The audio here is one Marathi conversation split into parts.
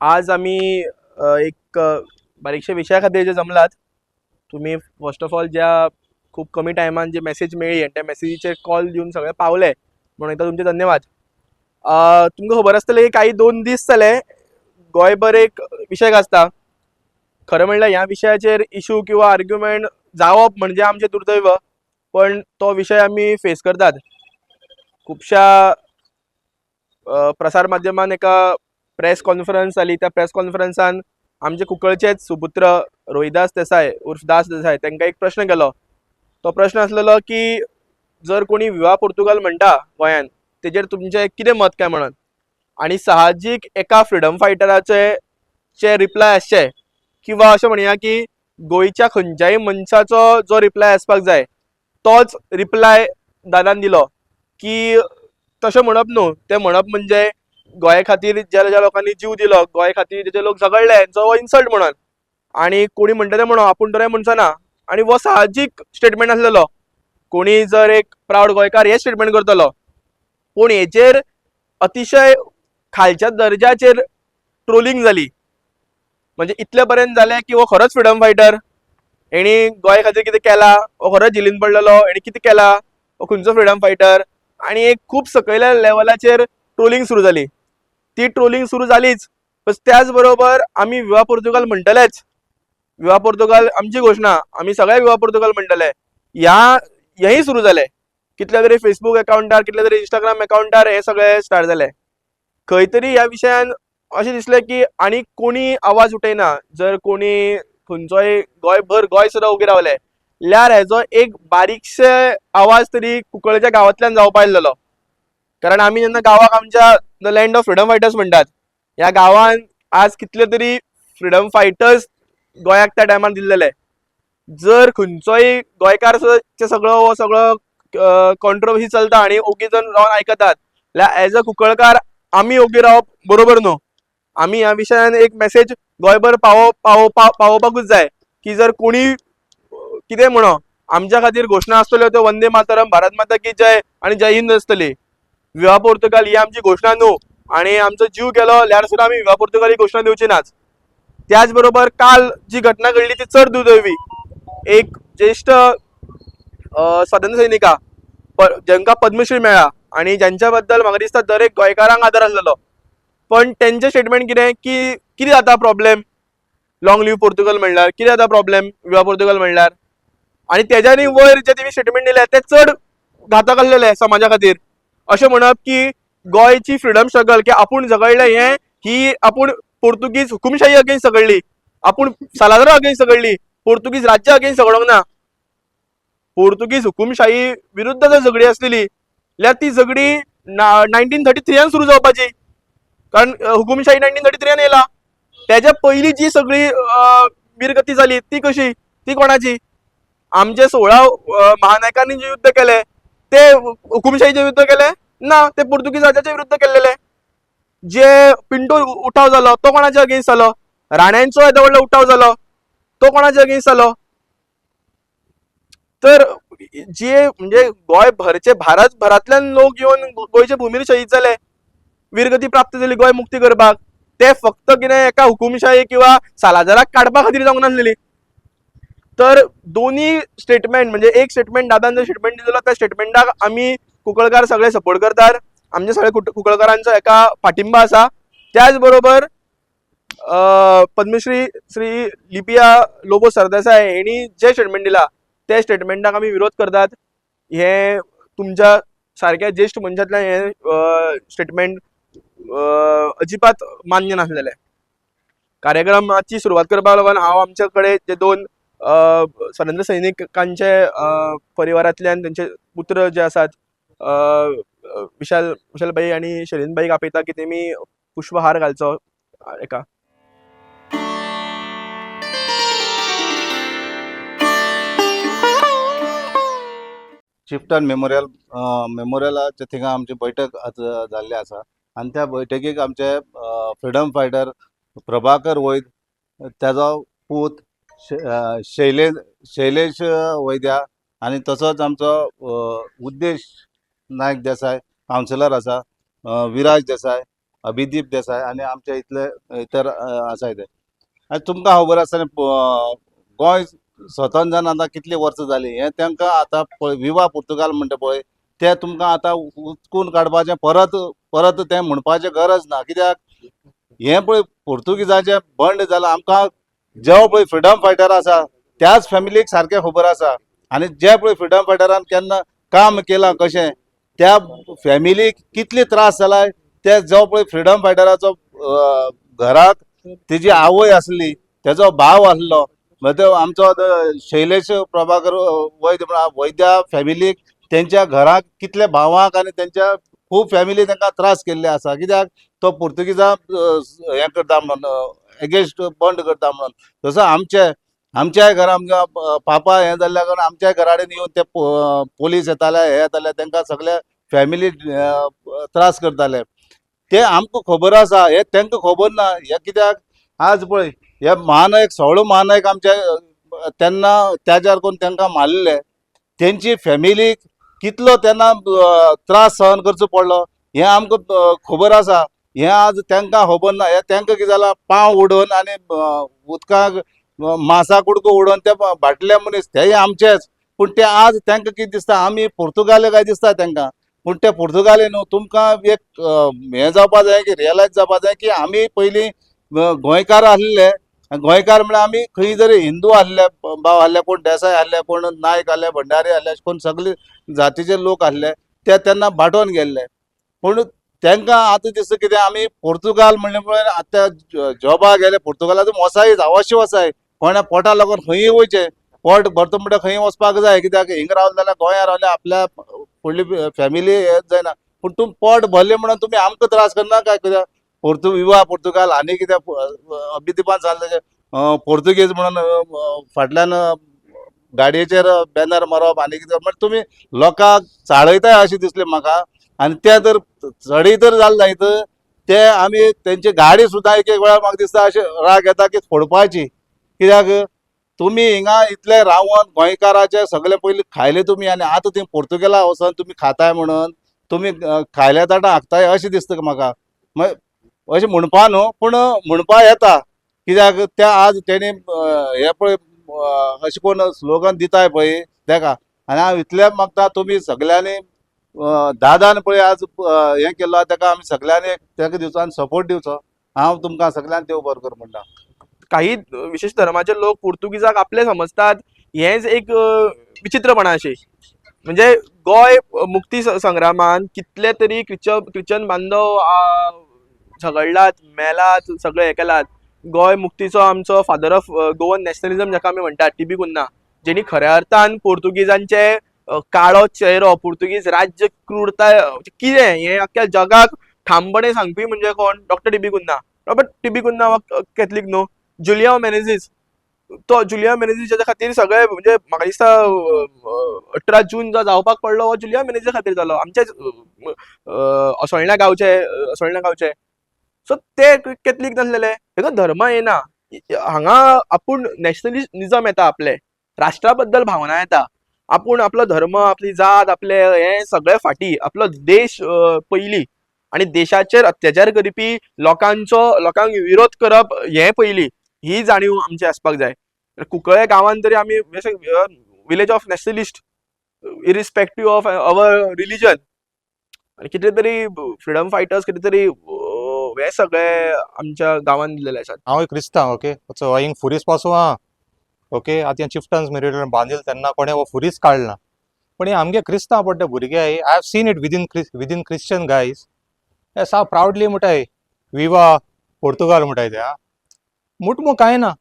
आज आम्ही एक बारीकशा विशया खातीर जे जमलात. तुम्ही फर्स्ट ऑफ ऑल ज्या खूप कमी टायमान जे मेसेज मेळ्ळी आणि त्या मेसेजीचेर कॉल दिवन सगळे पावले म्हणून एकदा तुमचे धन्यवाद. तुमकां खबर आसतलें काही 2 दीस जाले गोंयभर एक विशय गाजता. खरें म्हणल्यार ह्या विशयाचेर इशू किंवा आर्ग्युमेंट जावप म्हणजे आमचें दुर्दैव, पण तो विशय आमी फेस करतात. खुबशा प्रसार माध्यमान एका प्रेस कॉन्फरन्स जाली. त्या प्रेस कॉन्फरन्सान आमचे कुंकळचेच सुपुत्र रोहिदास देसाय उर्फ दास देसाय तांकां एक प्रश्न केलो. तो प्रश्न आसलेलो की जर कोणी विवाह पोर्तुगाल म्हणटा गोंयान तेजेर तुमचें कितें मत काय म्हणून. आनी साहजीक एका फ्रिडम फायटराचे रिप्लाय आसचे किंवा अशें म्हणया की गोंयच्या खंयच्याय मनशाचो जो रिप्लाय आसपाक जाय तोच रिप्लाय दादान दिलो की तशें म्हणप न्हू, तें म्हणप म्हणजे गोंया खातीर ज्या ज्या लोकांनी जीव दिलो, गोंया खातीर जे लोक झगडले हांचो हो इन्सल्ट म्हणून. आनी कोणी म्हणटा तें म्हणो, आपूण तर मनशां ना. आनी हो साहजीक स्टेटमेंट आसलेलो. कोणी जर एक प्रावड गोंयकार हे स्टेटमेंट करतलो, पूण हेचेर अतिशय खालच्या दर्जाचेर ट्रोलिंग जाली. म्हणजे इतले पर्यंत जालें की हो खरोच फ्रिडम फायटर, हेणी गोंया खातीर कितें केलां, हो खरोच झिलीन पडलेलो, हेणी कितें केलां, हो खंयचो फ्रिडम फायटर. आनी एक खूब सकयल्या लेवलाचेर ट्रोलिंग सुरू जाली. ती ट्रोलिंग सुरू जालीच, पण त्याच बरोबर आमी विवाह पोर्तुगाल म्हणटलेच. विवाह पोर्तुगाल आमची घोशणा, आमी सगळे विवाह पोर्तुगाल म्हणटले. हेंय सुरू जालें. कितल्या तरी फेसबूक अकाउंटार, कितल्या तरी इंस्टाग्राम अकाउंटार हे सगळे स्टार्ट जाले. खंय तरी ह्या विशयान अशें दिसलें की आनी कोणी आवाज उठयना. जर कोणी खंयचोय गोंयभर गोंय सुद्दां उबी रावले जाल्यार हेजो एक बारीकशे आवाज तरी कुंकळच्या गांवांतल्यान जावपा आसलेलो. कारण आमी जेन्ना गांवाक आमच्या the land of freedom fighters म्हणटात, ह्या गांवान आज कितले तरी फ्रिडम फायटर्स गोंयाक त्या टायमार दिल्लेले. जर खंयचोय गोंयकार सगळो हो सगळो कॉन्ट्रोवर्सी चलता आनी ओगी जण रावन आयकतात जाल्यार एज अ कुंकळकार आमी ओगी रावप बरोबर न्हू. आमी ह्या विशयान एक मेसेज गोंयभर पावोवपाकूच जाय की जर कोणी कितें म्हणो, आमच्या खातीर घोशणा आसतल्यो त्यो वंदे मातरम, भारत माता की जय आनी जय हिंद आसतली. विवाह पोर्तुगाल ही आमची घोशणा न्हू, आनी आमचो जीव गेलो जाल्यार सुद्दां आमी विवाह पोर्तुगाल ही घोशणा दिवची नाच. त्याच बरोबर काल जी घटना घडली ती चड दुर्दैवी. एक ज्येष्ठ स्वातंत्र्य सैनिका जांकां पद्मश्री मेळ्ळा आनी ज्यांच्या बद्दल म्हाका दिसता दर एक गोंयकारांक आदर आसलेलो, पण तेंचें स्टेटमेंट कितें की कितें जाता प्रॉब्लेम लॉंग लिव्ह पोर्तुगल म्हणल्यार, कितें जाता प्रॉब्लेम विवाह पोर्तुगल म्हणल्यार. आनी तेज्यानी वयर जे तेमी स्टेटमेंट दिले ते चड घातक आसलेले समाजा खातीर. अशें म्हणप की गोंयची फ्रिडम स्ट्रगल की आपूण झगडलें हें ही आपूण पोर्तुगीज हुकुमशाही अगेन्स्ट झगडली, आपूण सालाझारा अगेन्स्ट झगडली, पोर्तुगीज राज्य अगेन्स्ट झगडोंक ना. पोर्तुगीज हुकुमशाही विरुद्ध जर झगडी आसलेली जाल्यार ती झगडी 1933 सुरू जावपाची. कारण हुकुमशाही 1933 येयला. तेज्या पयलीं जी सगळी वीरगती जाली ती कशी, ती कोणाची? आमचे 16 महानायकांनी जे युद्ध केले ते हुकुमशाहीचे युद्ध केले ना, ते पोर्तुगीज राज्याच्या विरुद्ध केलेले. जे पिंटो उठाव जालो तो कोणाच्या अगेन्स्ट जालो? राण्यांचो येदो व्हडलो उठाव जालो तो कोणाच्या अगेन्स्ट जालो? तर जे म्हणजे गोंयभरचे भारतभरांतल्यान लोक येवन गोंयचे भुमीर शहीद जाले, वीरगती प्राप्त जाली गोंय मुक्ती करपाक. ते फक्त कितें एका हुकुमशाही किंवा सालाझाराक काडपा खातीर जावंक नासलेली. तर दोन्ही स्टेटमेंट म्हणजे एक स्टेटमेंट दादान जो स्टेटमेंट दिलेलो त्या स्टेटमेंटाक आमी कुंकळकार सगळे सपोर्ट करतात. आमचे सगळे कुंकळकारांचो एका पाठिंबा आसा. त्याच बरोबर पद्मश्री श्री लिपिया लोबो सरदेसाय हेणी जे स्टेटमेंट दिला त्या स्टेटमेंटाक आमी विरोध करतात. हे तुमच्या सारक्या ज्येष्ठ मनशांतल्यान हे स्टेटमेंट अजिबात मान्य नासलेले. कार्यक्रमाची सुरवात करपाक लागून हांव आमचे कडेन जे 2 स्वातंत्र्य सैनिकांचे परिवारांतल्यान तेंचे पुत्र जे आसात विशालबाई आनी शैलीनबाईक आपयता की तेमी पुष्पहार घालचो एका. चिफ्टन मेमोरियलाच्या थिंगा आमची बैठक आज जाल्ली आसा आनी त्या बैठकीक आमचे फ्रिडम फायटर प्रभाकर वैद, तेजो पूत शैलेश वैद्या आनी तसोच आमचो उद्देश नायक देसाय कावन्सिलर आसा, विराज देसाय अभिदीप देसाय आनी आमचे इतले इतर आसाय ते. आनी तुमकां खबर आसा गोंय स्वतंत्र जावन आतां कितलीं वर्सां जालीं हें तांकां आतां पळय विवा पुर्तुगाल म्हणटा पळय ते तुमकां आतां उचकून काडपाचें परत परत तें म्हणपाचें गरज ना. कित्याक हें पळय पुर्तुगीजाचें बंड जालां. आमकां जो पळय फ्रिडम फायटर आसा त्याच फॅमिलीक सारकें खबर आसा आनी जे पळय फ्रिडम फायटरान केन्ना काम केलां कशें त्या फॅमिलीक कितले त्रास जाला ते जो पळय फ्रिडम फायटराचो घराक तेजी आवय आसली तेजो भाव आसलो आमचो शैलेश प्रभाकर वैद्या फॅमिलीक तेंच्या घराक कितले भावांक आनी तेंच्या खूब फॅमिली तांकां त्रास केल्ले आसा. कित्याक तो पुर्तुगीजां हें करता म्हणून एगेन्स्ट बंड करता म्हणून. तसो आमच्याय घरा आमच्या पापा हें जाल्ल्या कारणान आमच्याय घरा कडेन येवन ते पोलीस येताले हे येताले तांकां सगळे फॅमिली त्रास करताले. ते आमकां खबर आसा हे तांकां खबर ना. हे कित्याक आज पळय हे महानायक सगळो महानायक आमचे तेन्ना त्याच्यार कोण तांकां मारलेले तेंची फॅमिलीक कितलो तेन्ना त्रास सहन करचो पडलो हें आमकां खबर आसा. हें आज तांकां खबर ना. हें तांकां कितें जालां पांव उडोवन आनी उदकाक मासा कुडको उडोवन ते भाटले मनीस तेय आमचेच. पूण ते आज तांकां कितें दिसता आमी पुर्तुगाले काय दिसता तांकां. पूण ते पुर्तुगाली न्हू. तुमकां एक हें जावपा जाय की रियलायज जावपा जाय की आमी पयलीं गोंयकार आसलेले. गोंयकार म्हळ्यार आमी खंय जरी हिंदू आसले भाव आसले कोण देसाय आसले कोण नायक आसले भंडारी आसले कोण सगळे जातीचे लोक आसले ते तेन्ना भाटोन गेल्ले. पूण तांकां आतां दिसता कितें आमी पुर्तुगाल म्हणले पळय आतां जॉबाक गेले पुर्तुगालाचो मोसाय आवश्यक वसाय कोणा पोटा लागून खंयी वयचे पोट भरता म्हणटा खंय वचपाक जाय. कित्याक हिंगा रावले जाल्यार गोंयां रावले आपल्या फुडली फॅमिली हेच जायना. पूण तुमी पोट भरले म्हणून तुमी आमकां त्रास करना काय कित्याक विवा पुर्तुगाल आनी कितें अभिदिपान सांगलें पोर्तुगीज म्हणून फाटल्यान गाडयेचेर बॅनर मारप आनी कितें म्हणजे तुमी लोकांक चाळयताय अशें दिसलें म्हाका. आनी ते जर चडय तर जालें जायत ते आमी तेंची गाडी सुद्दां एक एक वेळार म्हाका दिसता अशें राग येता की फोडपाची. कित्याक तुमी हिंगा इतले रावन गोंयकाराचे सगळे पयलीं खायले तुमी आनी आतां थंय पोर्तुगेला वचोन तुमी खाताय म्हणून तुमी खायल्या ताटा हागताय अशें दिसता म्हाका. अशें म्हणपा न्हू पूण म्हणपा येता. कित्याक त्या आज तेणी हे पळय अशें कोण स्लोगन दिताय पळय तेका आनी हांव इतलें मागता तुमी सगळ्यांनी दादान पळय आज हें केल्लो तेका आमी सगळ्यांनी तेका दिवचो आनी सपोर्ट दिवचो. हांव तुमकां सगळ्यांक देव बरो कर म्हणटा. काही विशेष धर्माचे लोक पुर्तुगीजाक आपले समजतात हेच एक विचित्रपणा अशें. म्हणजे गोंय मुक्ती संग्रामान कितले तरी क्रिश्चन बांदव झगडलात मेलात सगळे हे केलात. गोंय मुक्तीचो आमचो फादर ऑफ गोवन नॅशनलिझम जाका आमी म्हणटात टी.बी. कुन्ना जेणी खऱ्या अर्थान पोर्तुगीजांचे काळो चेहरो पुर्तुगीज राज्य क्रूरताय कितें हें अख्ख्या जगाक ठामपणे सांगपी म्हणजे कोण doctor T B. Cunha. Robert T B. Cunha हो कॅथलीक न्हू. जुलियांव मेनेझीस तो जुलियांव मेनेझीस जाच्या खातीर सगळे म्हणजे म्हाका दिसता 18 जून जो जावपाक पडलो हो जुलियांव मेनेझीसा खातीर जालो आमचेच असोळण्या गांवचे. सो ते कॅथलीक नासलेले हेका धर्म येना. हांगा आपूण नॅशनलिझम येता आपले राष्ट्रा बद्दल भावना येता. आपूण आपलो धर्म आपली जात आपले हे सगळे फाटी आपलो देश पयली आनी देशाचेर अत्याचार करपी लोकांक विरोध करप हे पयली ही जाणीव आमची आसपाक जाय. कुंकळे गांवांत तरी आमी village of nationalist irrespective of our religion आनी कितें तरी फ्रिडम फायटर्स कितें तरी हे सगळे आमच्या गांवांत दिलेले आसात. हांव क्रिस्तांव ओके सो हिंग फुरीस पासून आहा ओके आतां चिफ्टन्स मेरेन बांदिल तेन्ना कोणें हो फुरीस काडना. पण हे आमगे क्रिस्तांव पडटे भुरगे I have seen it within Christian guys हे सा प्रावडली म्हणटाय विवा पोर्तुगाल म्हणटाय ते मुटमू कांय ना.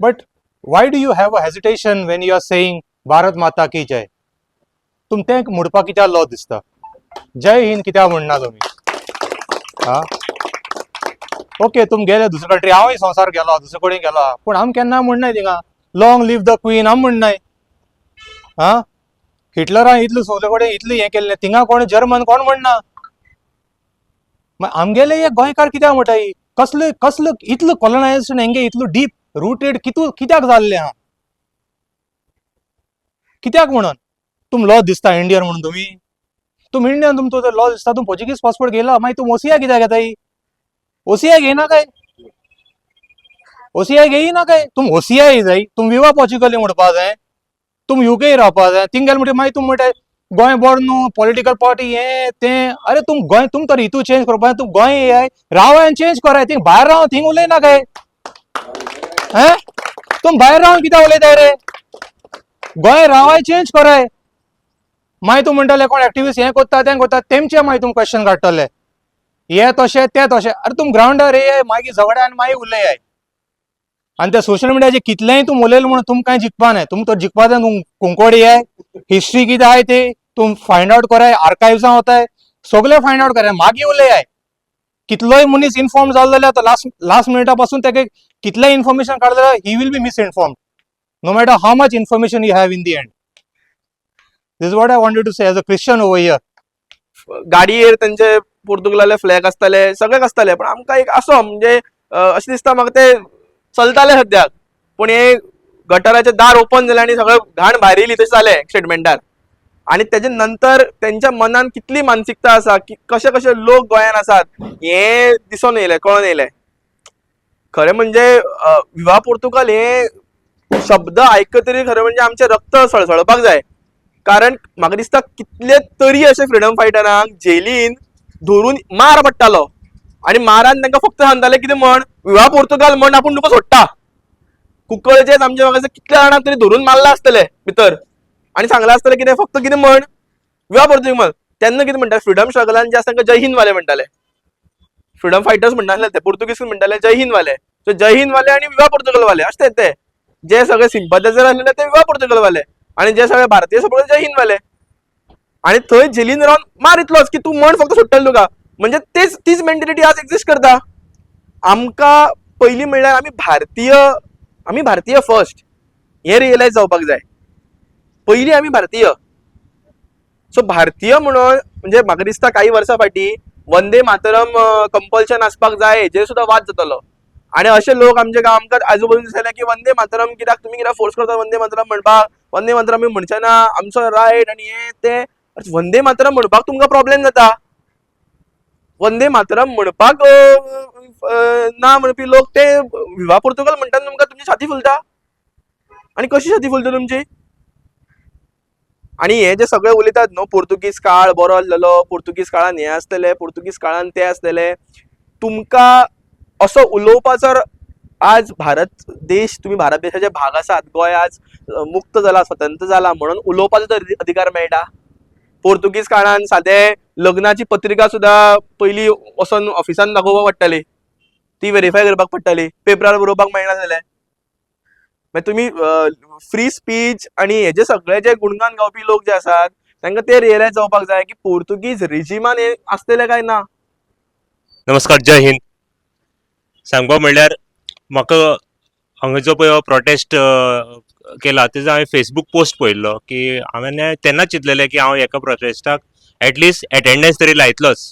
But why do you have a hesitation when you are saying Bharat माता की जय. तुम तें म्हणपाक कित्याक लॉ दिसता. जय हिंद कित्याक म्हणना तुमी ओके तुम गेले दुसरे कंट्री हांवूय संवसार गेलो दुसरे कडेन गेलो पूण आमी केन्ना म्हणनाय थिंगा लॉंग लिव्ह द क्वीन आमी म्हणनाय. हिटलरान इतलें सगळे कडेन इतलें हें केल्लें थिंगा कोण जर्मन कोण म्हणना. आमगेले हे गोंयकार कित्याक म्हणटाय कसलो इतलो कॉलनायझेशन हेंगे इतलो डीप रुटेड कित्याक जाल्लें आहा कित्याक म्हणून. तुम लॉ दिसता इंडियन म्हणून तुमी इंडियन तुमचो लॉ दिसता तुम पोर्चुगीज पासपोर्ट घेयला मागीर तूं मोसिया कित्याक घेताय. ओसीआय घेईना काय ओसीआय घेईना काय तुम ओसीआय जाय तुम विवा पोर्चुगल म्हणपा जाय तुम युके रावपा जाय थिंग गेल म्हणटा मागीर तुम म्हणटा गोंय बोर्ड न्हू पॉलिटिकल पार्टी हे तें अरे तुम गोंय तुम तर हितू चेंज करपा तुम गोंय येयाय रावाय चेंज कराय थिंग भायर राव थिंग उलयना काय हे तुम भायर रावन कित्याक उलयताय रे गोंय रावाय चेंज कराय मागीर तूं म्हणटले कोण एक्टिविस्ट हें कोत्ता तें कोत्ता तेमचे मागीर तुम क्वेश्चन काडटले हे तशें तें तशें अरे तुम ग्राउंडार येयाय मागीर झगड्या आनी मागीर उलयाय आनी त्या सोशल मिडियाचेर कितलेंय तुम उलयलें म्हणून तुम कांय जिखपा नाय तुम तर जिखपा जाय तुम कुंकोड येयाय हिस्ट्री कितें आहाय ते तुम फायंड आउट कराय आर्कायव्जां वताय सगळे फायंड आउट कराय मागीर उलयाय कितलोय मनीस इन्फॉर्म जालो जाल्यार तो लास्ट मिनिटा पासून तेका कितलें इन्फॉर्मेशन काडलें जाल्यार he will be misinformed no matter how much information you have in the end this is what I wanted to say as a Christian over here गाडयेर तेंचे पोर्तुगलाले फ्लॅग आसताले सगळेच आसताले पण आमकां एक असो म्हणजे अशें दिसता म्हाका ते चलताले सद्याक पूण हे गटाराचें दार ओपन जालें आनी सगळें घाण भायर येयली तशें जालें स्टेटमेंटार आणि त्याच्या नंतर त्यांच्या मनान कितली मानसिकता आसा की कशे कशे लोक गोंयान आसात हे दिसून येयलें कळून येयलें खरें म्हणजे विवा पोर्तुगाल हे शब्द आयकतरी खरें म्हणजे आमचें रक्त सळसळपाक जाय कारण म्हाका दिसता कितले तरी अशे फ्रिडम फायटरांक जेलीन धरून मार पडटालो आणि मारान तांकां फक्त सांगताले कितें म्हण विवा पोर्तुगाल म्हण आपूण तुका सोडटा कुंकळचेच आमचे म्हाका कितल्या जाणांक तरी धरून मारला आसतले भितर आणि सांगला आसतलें कितें फक्त कितें म्हण विवा पोर्तुगल तेन्ना कितें म्हणटा फ्रिडम स्ट्रगलान जे आसा तांकां जय हिंद वाले म्हणटाले फ्रिडम फायटर्स म्हणटाले ते पुर्तुगीज म्हणटाले जय हिंद वाले सो जय हिंद वाले आणि विवा पोर्तुगल वाले अशें ते जे सगळे सिंपथायझर आसलेले ते विवा पोर्तुगल वाले आणि जे सगळे भारतीय सगळे जय हिंद वाले आणि थंय जेलीन रावन मार इतलोच की तू म्हण फक्त सुट्टल तुका म्हणजे तीच मेंटेलिटी आज एक्झिस्ट करता आमकां पयलीं म्हणल्यार आमी भारतीय फर्स्ट हे रियलायज जावपाक जाय पयलीं आमी भारतीय सो भारतीय म्हणून म्हणजे म्हाका दिसता काही वर्सां फाटीं वंदे मातरम कंपल्शन आसपाक जाय हेजेर सुद्दां वाद जातलो आणि असे लोक आमचे आमकां आजूबाजून दिसले की वंदे मातरम कित्याक तुमी कित्याक फोर्स करता वंदे मातरम म्हणपाक वंदे मातरम आमी म्हणचे ना आमचो रायट आणि हे ते वंदे मातरम म्हणपाक तुमकां प्रॉब्लेम जाता वंदे मातरम म्हणपाक ना म्हणपी लोक ते विवा पोर्तुगल म्हणटात तुमकां तुमची छाती फुलता आणि कशी छाती फुलता तुमची आणि हे जे सगळे उलयतात न्हू पोर्तुगीज काळ बरो आसलेलो पोर्तुगीज काळान हे आसलेले पोर्तुगीज काळान ते आसलेले तुमकां असो उलोवपाचो आज भारत देश तुम्ही भारत देशाचे भाग आसात गोंय आज मुक्त जाला स्वतंत्र जाला म्हणून उलोवपाचो तर अधिकार मेळटा पोर्तुगीज काळान सादें लग्नाची पत्रिका सुद्दां पयलीं वचोन ऑफिसान दाखोवपाक पडटाली ती व्हेरीफाय करपाक पडटाली पेपरार बरोवपाक मेळनासलें मागीर तुमी फ्री स्पीच आणि हेजे सगळे जे गुणगान गावपी लोक जे आसात तांकां ते रियलायज जावपाक जाय की पोर्तुगीज रिजिमान हे आसलेले काय ना. नमस्कार जय हिंद सांगपा म्हणल्यार म्हाका हांगा जो पळय प्रोटेस्ट केला तेजो हांवें फेसबूक पोस्ट पळयल्लो की हांवें तेन्नाच चिंतलेलें की हांव एका प्रोटेस्टाक एटलिस्ट एटेंडन्स तरी लायतलोच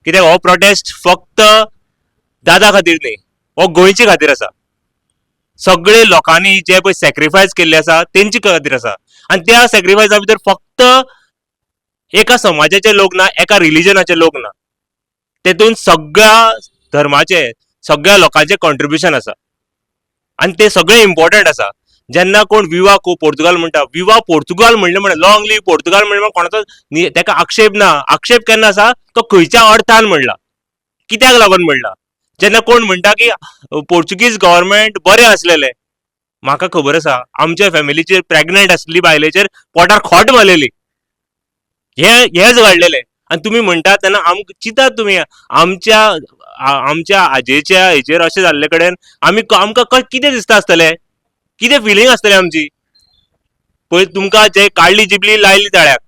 कित्याक हो प्रोटेस्ट फक्त दादा खातीर न्ही हो गोंयचे खातीर आसा सगळे लोकांनी जे पळय सॅक्रिफायस केल्ले आसा तेंचे खातीर आसा आनी त्या सॅक्रिफायसा भितर फक्त एका समाजाचे लोक ना एका रिलिजनाचे लोक ना तेतून सगळ्या धर्माचे सगळ्या लोकांचे कॉन्ट्रिब्युशन आसा आणि ते सगळे इम्पॉर्टंट आसा जेन्ना कोण विवा पोर्तुगाल म्हणटा विवा पोर्तुगाल म्हणले म्हण लॉंग लिव्ह पोर्तुगाल म्हणले कोणाचो तेका आक्षेप ना आक्षेप केन्ना आसा तो खंयच्या अर्थान म्हणला कित्याक लागून म्हणला जेन्ना कोण म्हणटा की पोर्तुगीज गव्हर्मेंट बरें आसलेले म्हाका खबर आसा आमच्या फॅमिलीचेर प्रेग्नंट आसली बायलेचेर पोटार खोट मारलेली हेच घडलेले आणि तुम्ही म्हणटा तेन्ना आमकां चिंतात तुमी आमच्या आजेच्या हेचेर अशें जाल्ले कडेन आमकां कितें दिसता आसतलें कितें फिलींग आसतली आमची पळय तुमकां जे काडली जिबली लायली ताळ्याक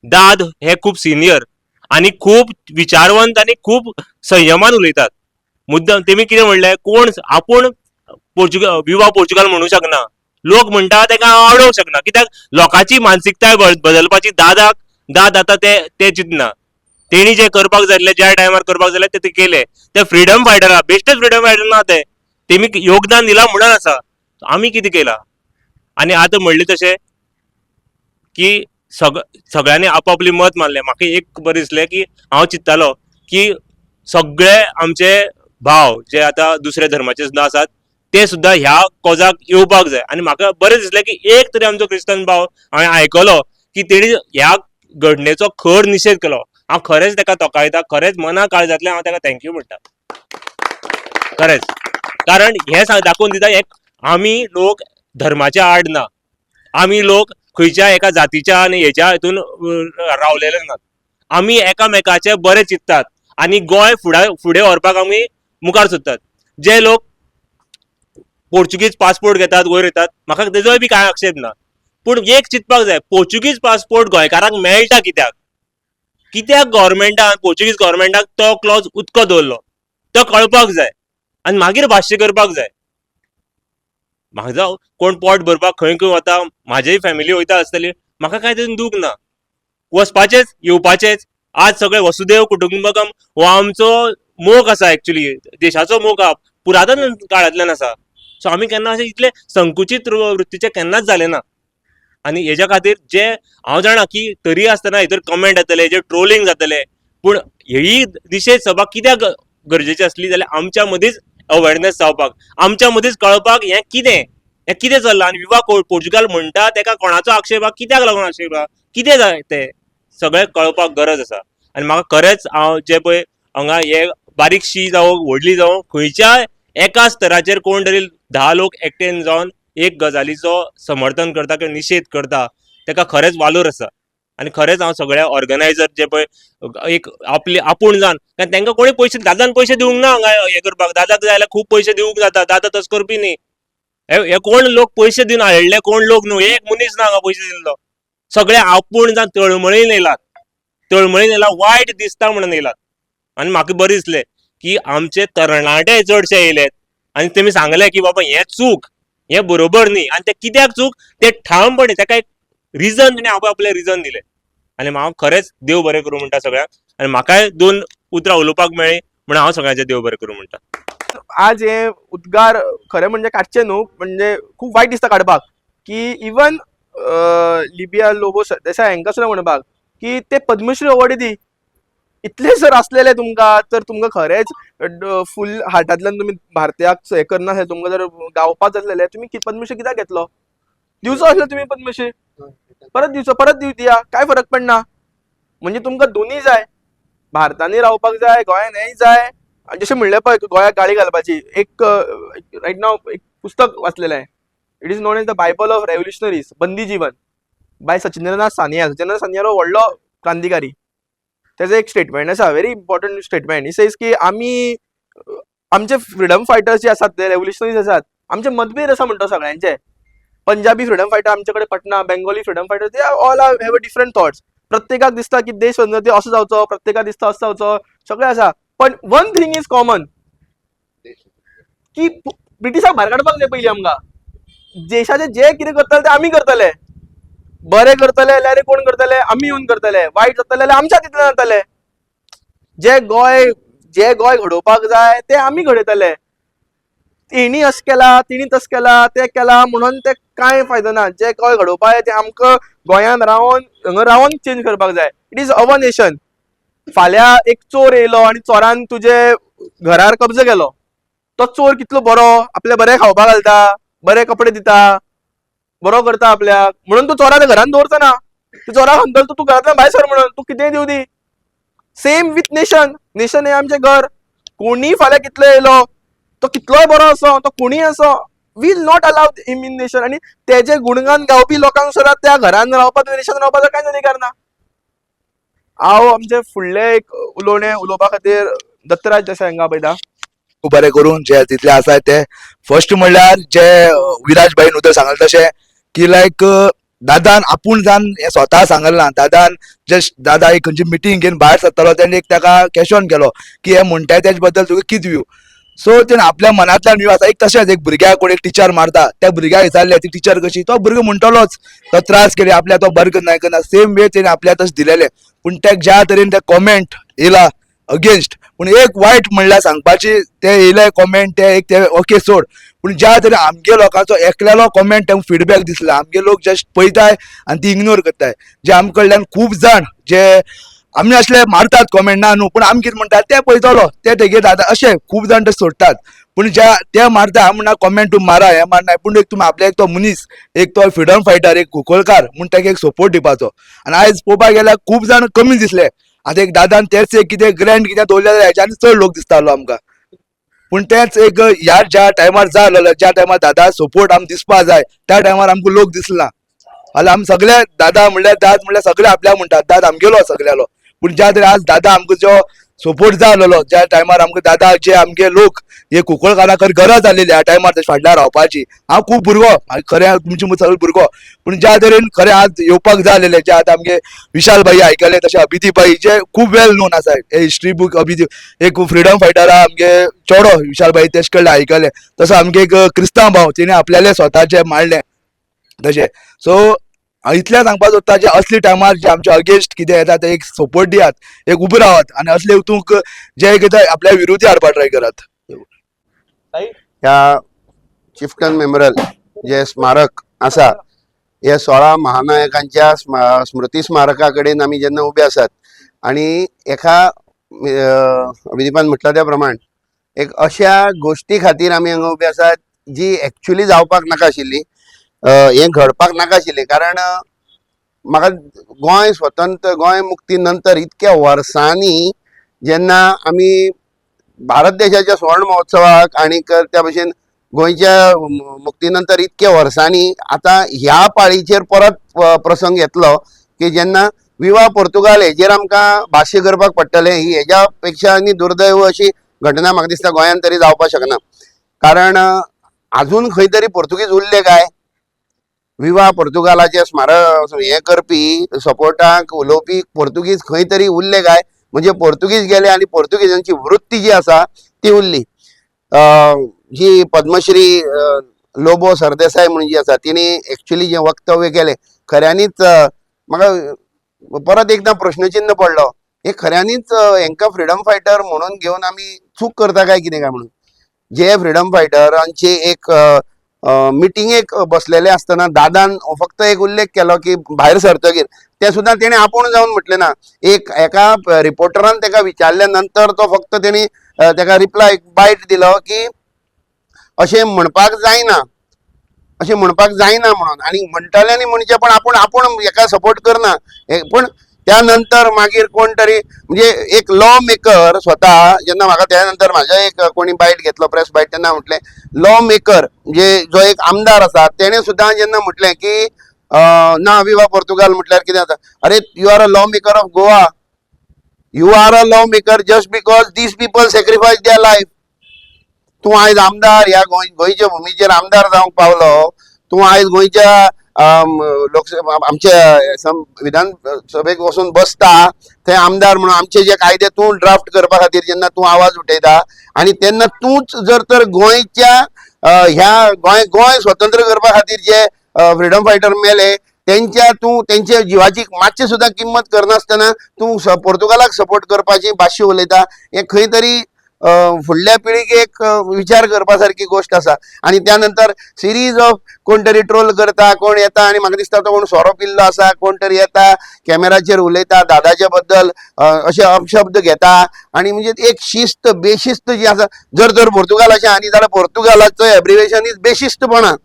दाद हे खूब सिनियर आनी खूब विचारवंत आनी खूब संयमान उलयतात मुद्दम तेमी कितें म्हणलें कोण आपूण विवा पोर्तुगाल म्हणूंक शकना लोक म्हणटा तेका आवडोवंक शकना कित्याक लोकांची मानसिकताय बदलपाची दाद आतां ते चिंतना तेणी जे करपाक जाय ज्या टायमार करपाक जाय ते केले ते फ्रिडम फायटरा बेश्टेच फ्रिडम फायटर ना तेमी योगदान दिला म्हणून आसा आमी कितें केलां आनी आतां म्हणलें तशें की सगळ्यांनी आपापली मत मारलें म्हाका एक बरें दिसलें की हांव चिंत्तालो की सगळे आमचे भाव जे आता दुसऱ्या धर्माचे सुद्धा आसात ते सुद्धा ह्या कॉजाक येवपाक जाय. आनी म्हाका बरें दिसलें की एक तरी आमचो क्रिस्तान भाव हांवें आयकलो की तेणी ह्या घडणेचो खर निशेध केलो. हांव खरेंच ताका तोखायता, खरेंच मना काळजांतल्यान हांव ताका थँक्यू म्हणटा खरेंच. कारण हे दाखोवन दिता एक आमी लोक धर्माच्या आड ना, आमी लोक खंयच्या एका जातीच्या आनी हेच्या हितून रावलेले नात. आमी एकामेकाचे बरे चिंततात आनी गोंय फुडें व्हरपाक आमी मुखार सोदतात. जे लोक पोर्चुगीज पासपोर्ट घेतात वयर येतात म्हाका तेजोय बी कांय आक्षेप ना, पूण एक चिंतपाक जाय पोर्चुगीज पासपोर्ट गोंयकारांक मेळटा कित्याक गव्हर्मेंटान पोर्चुगीज गव्हर्मेंटाक तो क्लॉज उतको दवरलो तो कळपाक जाय आनी मागीर भाश्य करपाक जाय. म्हाका जावं कोण पोट भरपाक खंय खंय वता, म्हाजीय फॅमिली वयता आसतली, म्हाका कांय तातूंत दूख ना, वचपाचेच येवपाचेच. आज सगळे वसुदेव कुटुंबकम हो आमचो मोग आसा, एक्चुअली देशाचो मोग हा पुरातन काळांतल्यान आसा. सो आमी केन्ना अशें इतले संकुचित वृत्तीचे केन्नाच जाले ना. आनी हेच्या खातीर जे हांव जाणा की तरी आसतना हेतूर कमेंट येतले, जे ट्रोलिंग जातले, पूण ही निशेध सभा कित्याक गरजेची आसली जाल्यार आमच्या मदींच अवेरनेस जावपाक, आमच्या मदींच कळपाक हें कितें चल्लां. आनी विवा पोर्चुगाल म्हणटा तेका कोणाचो आक्षेप हा, कित्याक लागून आक्षेप हा, कितें जाय तें सगळें कळपाक गरज आसा. आनी म्हाका खरेंच हांव जे पळय हांगा हे बारीकशी जावं व्हडली जावं खंयच्याय एका स्तराचेर कोण तरी 10 लोक एकठांय जावन एक गजालीचो समर्थन करता किंवा निशेध करता तेका खरेंच वालोर आसा. आनी खरेंच हांव सगळ्या ऑर्गनायझर जे पळय एक आपले आपूण जावन, कारण तांकां कोणी पयशे दादान पयशे दिवंक ना हांगा हे करपाक. दादाक जाय जाल्यार खूब पयशे दिवंक जाता, दादा तस करपी न्ही. हे कोण लोक पयशे दिवन हाडले कोण लोक न्हू, एक मनीस ना हांगा पयशे दिल्लो. सगळे आपूण जावन तळमळीन येयला, वायट दिसता म्हणून येयलात. आनी म्हाका बरें दिसलें की आमचे तरणाटे चडशे येयलेत आनी तेमी सांगले की बाबा हें चूक, हें बरोबर न्ही. आनी ते कित्याक चूक ते ठामपणी ताका एक रिजन तेणे आपले रिजन दिले. आनी हांव खरेंच देव बरें करूं म्हणटा सगळ्यांक. आनी म्हाकाय 2 उतरां उलोवपाक मेळ्ळी म्हणून हांव सगळ्यांचे देव बरें करूं म्हणटा. आज हे उद्गार खरे म्हणजे काडचे न्हू, म्हणजे खूब वायट दिसता काडपाक की इवन लिबिया लोबो देसाय हांकां सुद्दां म्हणपाक की ते पद्मश्री अवॉर्ड दी. इतले जर असलेले तुमकां तर तुमकां खरेंच फुल हार्टांतल्यान तुमी भारतीयाक हे करना, तुमकां जर गावपाक जातलेले तुमी पद्मश्री कित्याक घेतलो? दिवचो आसलो तुमी पद्मश्री, परत दिवया, काय फरक पडना. म्हणजे तुमकां दोन्ही जाय, भारतांनी रावपाक जाय, गोंयान हेय जाय. जशें म्हणलें पळय गोंयाक गाळी घालपाची, एक रायट नाव एक पुस्तक वाचलेलें आहे, it is known as the Bible of revolutionaries, Bandi Jivan by Sachindranath Sanyal. Sachindranath Sanyal हो व्हडलो क्रांतिकारी. तेजो एक स्टेटमेंट आसा, very important statement. He says की आमी आमचे फ्रिडम फायटर्स जे आसात ते रेव्होल्युशनरीज आसात, आमचे मतभेद आसा म्हणटा सगळ्यांचे. पंजाबी फ्रिडम फायटर आमचे कडेन Patna, Bengali freedom fighter they all have a different thoughts. प्रत्येकाक दिसता की देश स्वतंत्र असो जावचो, प्रत्येकाक दिसता असो जावचो, सगळें आसा. पण वन थिंग इज कॉमन की ब्रिटिशाक भायर काडपाक जाय पयलीं आमकां. देशाचे जे कितें करतले ते आमी करतले. बरें करतले जाल्यार कोण करतले? आमी येवन करतले. वायट जातले जाल्यार आमच्या तितले जातले. जे गोंय घडोवपाक जाय ते आमी घडयतले. तेणी अस केला, तिणी तस केला, ते केला म्हणून ते कांय फायदो ना. जे गोंय घडोवपाक जाय ते आमकां गोंयान रावन चेंज करपाक जाय. It is our nation. फाल्यां एक चोर येयलो आनी चोरान तुजे घरार कब्जो केलो, तो चोर कितलो बरो, आपले बरें खावपाक घालता, बरे कपडे दिता, बरो करता आपल्याक, म्हणून तूं चोराच्या घरान दवरचो ना. तूं चोराक सांगतलो तूं घरांतल्यान भायर सर म्हणून, तूं कितेंय दिवं दी. Same with nation. नेशन हे आमचें घर. कोणीय फाल्यां कितलो येयलो, तो कितलोय बरो असो, तो कोणीय असो, will not allow him in nation. आनी तेजे गुणगान गावपी लोकांक सुद्दां त्या घरान रावपाक, नेशन रावपाचो कांयच अधिकार ना. हांव आमचे फुडले एक उलोवपा खातीर दत्तराज देसाय हांकां आपयता. खूब बरें करून जे तितले आसा ते. फर्स्ट म्हणल्यार जे विराज भाईन उदक सांगले तशें की लायक दादान आपूण जावन हें स्वता सांगलें ना. दादान जस्ट दादा एक खंयची मिटींग घेवन भायर सरतालो तेणें एक ताका क्वेश्चन केलो की हे म्हणटाय तेजे बद्दल तुका कितें व्यू. सो तेणें आपल्या मनांतल्यान व्यू आसा. एक तशेंच एक भुरग्याक कोण एक टिचर मारता, त्या भुरग्याक विचारलें ती टिचर कशी, तो भुरगो म्हणटलोच तो त्रास केले आपल्या, तो बरें करना करना. सेम वे तेणें आपल्या तशें दिलेलें. पूण ते ज्या तरेन ते कॉमेंट येयला अगेन्स्ट, पूण एक वायट म्हणल्यार सांगपाची ते येयले कॉमेंट ते एक ते ओके सोड. पूण ज्या तरेन आमगे लोकांचो एकलेलो कॉमेंट फीडबॅक दिसला, आमगे लोक जस्ट पळयताय आनी ती इग्नोर करताय. जे आमचे कडल्यान खूब जाण जे आमी असले मारतात कॉमेंट ना न्हू, पूण आमी कितें म्हणटात ते पळयतलो ते तेगे दादा अशें खूब जाण ते सोडटात. पूण ज्या ते मारता म्हणना कॉमेंट तुम्ही मारा हे मारना, पूण एक तुम्ही आपल्या एक तो मनीस, एक तो फ्रिडम फायटर, एक कुंकळकार म्हूण ताका एक सपोर्ट दिवपाचो. आनी आयज पळोवपाक गेल्यार खूब जाण कमी दिसले. आतां एक दादान तेच एक कितें ग्रँड कितें दवरलें जाल्यार हेच्यानी चड लोक दिसतालो आमकां. पूण तेच एक ह्या ज्या टायमार जाय आसलेलो, ज्या टायमार दादा सपोर्ट आमकां दिसपा जाय त्या टायमार आमकां लोक दिसना. जाल्यार आमी सगळे दादा म्हणल्यार सगळे आपल्याक म्हणटात दाद आमगेलो सगळ्यालो. पूण ज्या तरी आज दादा आमकां जो सपोर्ट जाय आसलेलो, ज्या टायमार आमकां दादा जे आमगे लोक हे कुंकळकारां खरी गरज आसलेली ह्या टायमार फाटल्यान रावपाची. हांव खूब भुरगो, खरें तुमचे सगळे भुरगो, पूण ज्या तरेन खरें आज येवपाक जाय आसलेले, जे आतां आमगे विशाल भाई आयकले तशें अभिदीप भाई जे खूब वेल नोन आसा हे हिस्ट्री बूक. अभिदीप एक फ्रिडम फायटरा आमगे चेडो विशाल भाई तेजे कडले आयकले. तसो आमगे एक क्रिस्तांव भाव तिणें आपल्याले स्वताचे मांडले तशें. सो इतलें सांगपाक सोदता जे असले टायमार जे आमचे अगेन्स्ट कितें येता ते एक सपोर्ट दियात, एक उबे रावात आनी असले हितूंक जे कितें आपल्या विरोधी हाडपाक ट्राय करात. ह्या चिफ्टन मेमोरियल जे स्मारक आसा हे 16 महानायकांच्या स्मृती स्मारका कडेन आमी जेन्ना उबे आसात आनी एका अभिदीपान म्हटला त्या प्रमाण एक अशा गोष्टी खातीर आमी हांगा उबे आसात जी एक्चुअली जावपाक नाका आशिल्ली, हे घडपाक नाका आशिल्ले. कारण म्हाका गोंय स्वतंत्र, गोंय मुक्ती नंतर इतक्या वर्सांनी जेन्ना आमी भारत देशाच्या सुवर्ण महोत्सवाक आनीक त्या भशेन गोंयच्या मुक्ती नंतर इतक्या वर्सांनी आता ह्या पाळीचेर परत प्रसंग येतलो की जेन्ना विवा पोर्तुगाल हेजेर आमकां भाश्य करपाक पडटलें. ही हेज्या पेक्षा आनी दुर्दैव अशी घटना म्हाका दिसता गोंयांत तरी जावपाक शकना. कारण अजून खंय तरी पोर्तुगीज उरले काय? विवा पोर्तुगालाचे स्मारक हे करपी सपोर्टाक उलोवपी पोर्तुगीज खंय तरी उरले काय? म्हणजे पोर्तुगीज गेले आनी पोर्तुगीजांची वृत्ती जी आसा ती उरली. जी पद्मश्री लोबो सरदेसाय म्हणून जी आसा तिने एक्चुअली जे वक्तव्य केले खऱ्यांनीच म्हाका परत एकदा प्रश्नचिन्ह पडलो, हे खऱ्यांनीच हेंका फ्रिडम फायटर म्हणून घेवन आमी चूक करता काय कितें काय म्हणून. जे फ्रिडम फायटरांची एक मिटिंगेक बसलेले असताना दादान फक्त एक उल्लेख केलो की भायर सरतकीर ते सुद्दां तेणे आपूण जावन म्हटलें ना. एका रिपोर्टरान ताका विचारल्या नंतर तो फक्त तेणी ताका रिप्लाय बायट दिलो की अशें म्हणपाक जायना, अशें म्हणपाक जायना म्हणून. आनी म्हणटाले आनी म्हणचे पण आपूण हेका सपोर्ट करना. पूण त्या नंतर मागीर कोण तरी म्हणजे एक लॉ मेकर स्वता जेन्ना म्हाका त्या नंतर म्हाजो एक कोणी बायट घेतलो प्रेस बायट तेन्ना म्हटलें लॉ मेकर म्हणजे जो एक आमदार आसा तेणे सुद्दां जेन्ना म्हटलें की ना विवा पोर्तुगाल म्हटल्यार कितें जाता. अरे you are a law maker of Goa, you are a law maker just because these people sacrifice their life. तूं आयज आमदार ह्या गोंयच्या भुमीचेर आमदार जावंक पावलो, तूं आयज गोंयच्या लोकसभा आमच्या विधानसभेक वचून बसता थंय आमदार म्हणून आमचे जे कायदे तूं ड्राफ्ट करपा खातीर जेन्ना तूं आवाज उठयता आनी तेन्ना तूंच जर तर गोंयच्या ह्या गोंय स्वतंत्र करपा खातीर जे फ्रिडम फायटर मेले त्यांच्या जिवाची मातशी सुद्दां किंमत करनासतना तूं पोर्तुगालाक सपोर्ट करपाची भाश्य उलयता. हे खंय तरी फुडल्या पिळगेक एक विचार करपा सारकी गोष्ट आसा. आनी त्या नंतर सिरीज ऑफ कोण तरी ट्रोल करता, कोण येता आनी म्हाका दिसता तो कोण सोरो पिल्लो आसा, कोण तरी येता कॅमेराचेर उलयता दादाच्या बद्दल अशे अपशब्द घेता. आनी म्हणजे एक शिस्त बेशिस्त जी आसा, जर पोर्तुगाल अशें आनी जाल्यार पोर्तुगालाचो एब्रिवेशन इज बेशिस्तपणां.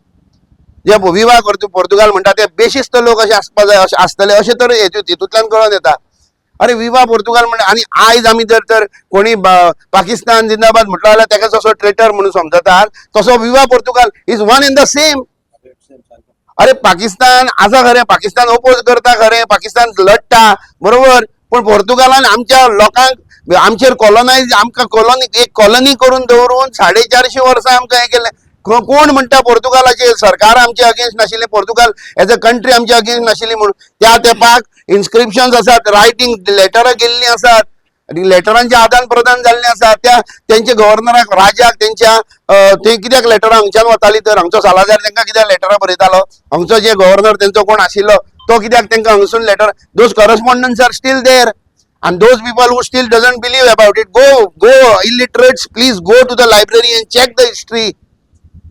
जे विवा पोर्तुगाल म्हणटा ते बेशिस्त लोक अशे आसपा जाय, अशे आसतले अशें तर हितूंतल्यान कळोन येता. अरे विवा पोर्तुगाल म्हणटा आनी आयज आमी जर कोणी पाकिस्तान जिंदाबाद म्हटलो जाल्यार ताका जसो ट्रेटर म्हणून समजतात तसो विवा Portugal is one in the same. अरे पाकिस्तान आसा खरें, पाकिस्तान ओपोज करता खरें, पाकिस्तान लढटा बरोबर, पण पोर्तुगालान आमच्या लोकांक आमचेर कॉलोनायज आमकां एक कॉलनी करून दवरून 450 वर्सां आमकां हें केलें. कोण म्हणटा पोर्तुगालाचे सरकार आमचे अगेन्स्ट नाशिल्ले, पोर्तुगाल एज अ कंट्री आमचे अगेन्स्ट नाशिल्ली म्हणून. त्या तेंपाक इन्स्क्रिप्शन्स आसात, रायटिंग लेटरां गेल्लीं आसात, लेटरांचे आदान प्रदान जाल्लें आसा. तेंचे गव्हर्नराक राजाक तेंच्या थंय कित्याक लेटरां हांगच्यान वतालीं तर हांगचो सालाजार तेंकां कित्याक लेटरां बरयतालो, हांगचो जे गव्हर्नर तेंचो कोण आशिल्लो तो कित्याक तेंकां हांगसून letter, those correspondence are still there. And those people who still doesn't believe about it, go illiterates, please go to the library and check the history.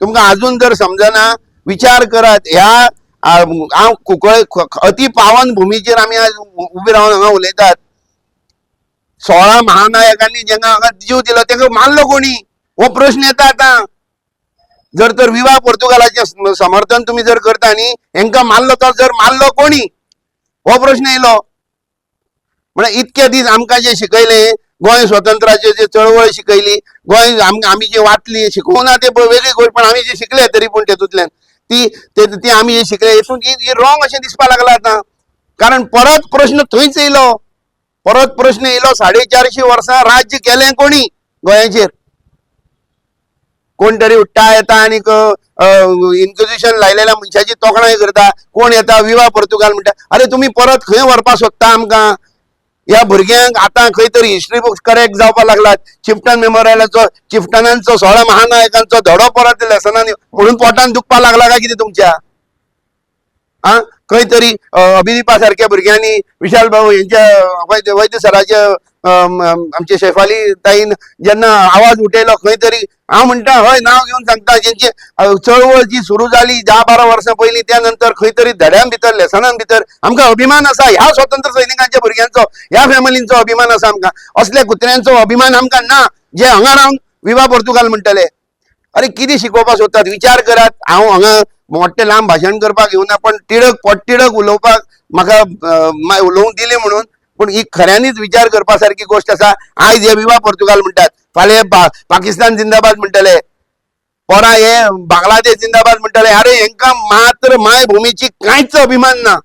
तुमकां अजून जर समजना विचार करात. ह्या हांव कुंकळ अति पावन भुमीचेर आमी आज उबे रावन हांगा उलयतात. 16 महानायकांनी ज्यांना हांगा जीव दिलो तांकां मारलो कोणी हो प्रश्न येता आता. जर तर विवा पोर्तुगालाचे समर्थन तुम्ही जर करता न्ही हांकां मारलो तर जर मारलो कोणी हो प्रश्न येयलो. म्हणजे इतके दीस आमकां जे शिकयले गोंय स्वतंत्राचे जे चळवळ शिकयली गोंय आमी जे वाचली शिकवना ते वेगळी गोष्ट पण आमी जे शिकले तरी पूण तेतूंतल्यान ती आमी जे शिकले हितून ही रॉंग अशें दिसपाक लागला आता. कारण परत प्रश्न थंयच येयलो. परत प्रश्न येयलो 450 वर्सां राज्य केलें कोणी गोंयाचेर. कोण तरी उठ्ठा येता आनी इन्क्विजिशन लायलेल्या मनशाची तोखणाय करता. कोण येता विवा पोर्तुगाल म्हणटा. अरे तुम्ही परत खंय व्हरपाक सोदता आमकां. ह्या भुरग्यांक आतां खंय तरी हिस्ट्री बुक्स करेक्ट जावपाक लागलात. चिफ्टन मेमोरियलाचो चिफ्टनांचो 16 महानायकांचो धडो परत लेसनांनी म्हणून पोटान दुखपाक लागला काय कितें तुमच्या. खंय तरी अभिदीपा सारख्या भुरग्यांनी विशाल भाऊ यांच्या वैद्य सराच्या आमचे शेफाली ताईन जेन्ना आवाज उठयलो खंय तरी हांव म्हणटा हय नांव घेवन सांगता जेंची चळवळ जी सुरू जाली 10-12 वर्सां पयलीं त्या नंतर खंय तरी धड्यां भितर लेसनां भितर आमकां अभिमान आसा. ह्या स्वतंत्र सैनिकांच्या भुरग्यांचो ह्या फॅमिलींचो अभिमान आसा आमकां. असल्या कुत्र्यांचो अभिमान आमकां ना जे हांगा रावन विवा पोर्तुगाल म्हणटले. अरे कितें शिकोवपाक सोदतात विचार करात. हांव हांगा मोठे लांब भाशण करपाक येवना पण पोटतिडक उलोवपाक म्हाका उलोवंक दिलें म्हणून. पण ही खऱ्यांनीच विचार करपा सारकी गोष्ट आसा. आयज हे विवा पोर्तुगाल म्हणटात फाल्यां पाकिस्तान जिंदाबाद म्हणटले परां हे बांगलादेश जिंदाबाद म्हणटले. अरे हांकां मात्र मायभुमीची कांयच अभिमान ना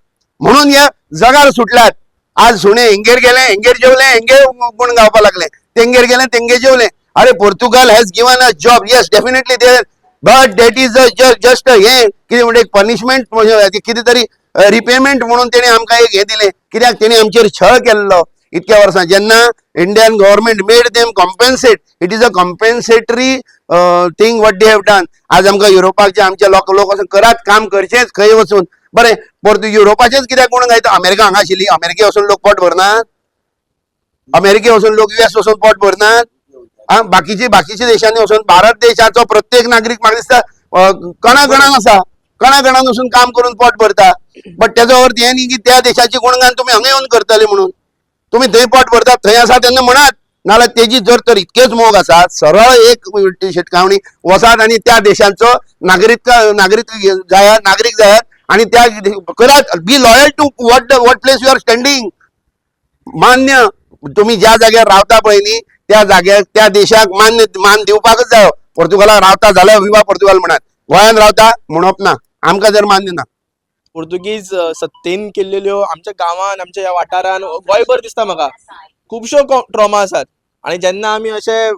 म्हणून हे जगार सुटल्यात. आज सुणे हेंगेर गेले हेंगेर जेवले हेंगेर गुण गावपाक लागले तेंगेर गेले तेंगे जेवले. अरे Portugal has given a job yes definitely there but that is just हे कितें म्हणजे पनिशमेंट कितें तरी रिपेमेंट म्हणून तेणे आमकां एक हे दिले. कित्याक तेणे आमचेर छळ केल्लो इतक्या वर्सां. जेन्ना Indian government made them compensate it is a compensatory thing what they have done. आज आमकां युरोपाचे आमचे लोक वचून करात काम करचेच खंय वचून. बरें युरोपाचेच कित्याक कोण गायता. अमेरिका हांगा आशिल्ली अमेरिके वचून लोक पोट भरनात. अमेरिके वचून लोक US वचून पोट भरनात. बाकीच्या देशांनी वचून भारत देशाचो प्रत्येक नागरीक म्हाका दिसता कणाकणान आसा. कणाकणान वचून काम करून पोट भरता. बट तेजो अर्थ हे न्ही की त्या देशाची गुणगान तुम्ही हांगा येवन करतले म्हणून. तुम्ही थंय पोट भरतात थंय आसा तेन्ना म्हणात. नाल्यार तेजी जर तर इतकेच मोग आसा सरळ एक शिटकावणी वसात आनी त्या देशाचो नागरीक जायात आनी त्या करात. Be loyal to what place you are standing. मान्य तुम्ही ज्या जाग्यार रावता पळय न्ही त्या जाग्यार त्या देशाक मान दिवपाकच जायो. पोर्तुगालाक रावता जाल्यार विवा पोर्तुगाल म्हणात. गोंयांत रावता म्हणप ना. आमकां जर मान्य ना. पोर्तुगीज सत्तेन केल्ल्यो आमच्या गांवांत आमच्या ह्या वाठारान गोंयभर दिसता म्हाका खुबश्यो ट्रॉमा आसात. आनी जेन्ना आमी अशे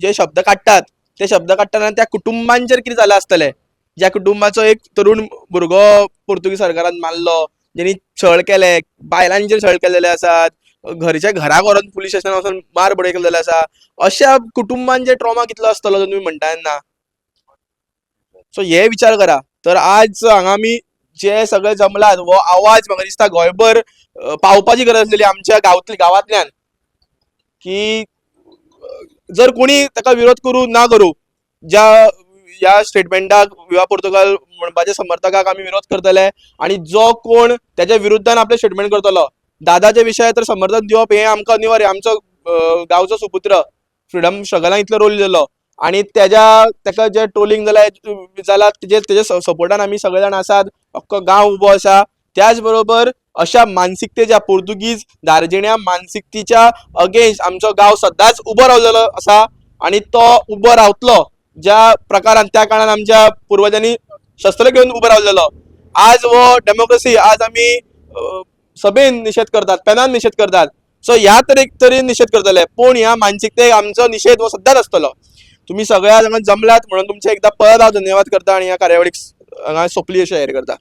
जे शब्द काडटात ते शब्द काडटना त्या कुटुंबांचेर कितें जालें आसतलें. ज्या कुटुंबाचो एक तरुण भुरगो पोर्तुगीज सरकारान मारलो जेणी छळ केले बायलांचेर छळ केलेले आसात. घरच्या घरा व्हरून पुलीस स्टेशनार वचून मार बडय केलेले आसा. अशा कुटुंबांचे ट्रॉमा कितलो आसतलो तुम्ही म्हणटा तेन्ना. सो हे विचार करा. तर आज हांगा आमी जे सगळे जमलात हो आवाज म्हाका दिसता गोंयभर पावपाची गरज आसलेली आमच्या गांवांतल्यान की जर कोणी ताका विरोध करू ना करू ह्या स्टेटमेंटाक विवा पोर्तुगाल म्हणपाच्या समर्थकाक आमी विरोध करतले. आणि जो कोण त्याच्या विरुद्धान आपले स्टेटमेंट करतलो दादाच्या विशयार तर समर्थन दिवप हे आमकां अनिवार्य. आमचो गांवचो सुपुत्र फ्रिडम स्ट्रगलान इतलो रोल दिलो आणि ताका जे ट्रोलिंग जाला तेजे सपोर्टान आमी सगळे जाण आसात. अख्खो गांव उबो आसा. त्याच बरोबर अशा मानसिकतेच्या पोर्तुगीज दार्जिण्या मानसिकतेच्या अगेन्स्ट आमचो गांव सदांच उबो रावलेलो आसा आणि तो उबो रावतलो ज्या प्रकारान त्या काळान आमच्या पूर्वजांनी शस्त्र घेवन उबो रावलेलो. आज वो डेमोक्रेसी आज आमी सभेन निषेध करतात पेनान निषेध करतात. सो ह्या तरेन निषेध करतले पूण ह्या मानसिकतेक आमचो निषेध हो सदांच आसतलो. तुम्ही सगळ्या हांगा जमलात म्हणून तुमचे एकदा परत हांव धन्यवाद करता आणि ह्या कार्यावळीक हांगा सोंपली अशी जाहीर करता.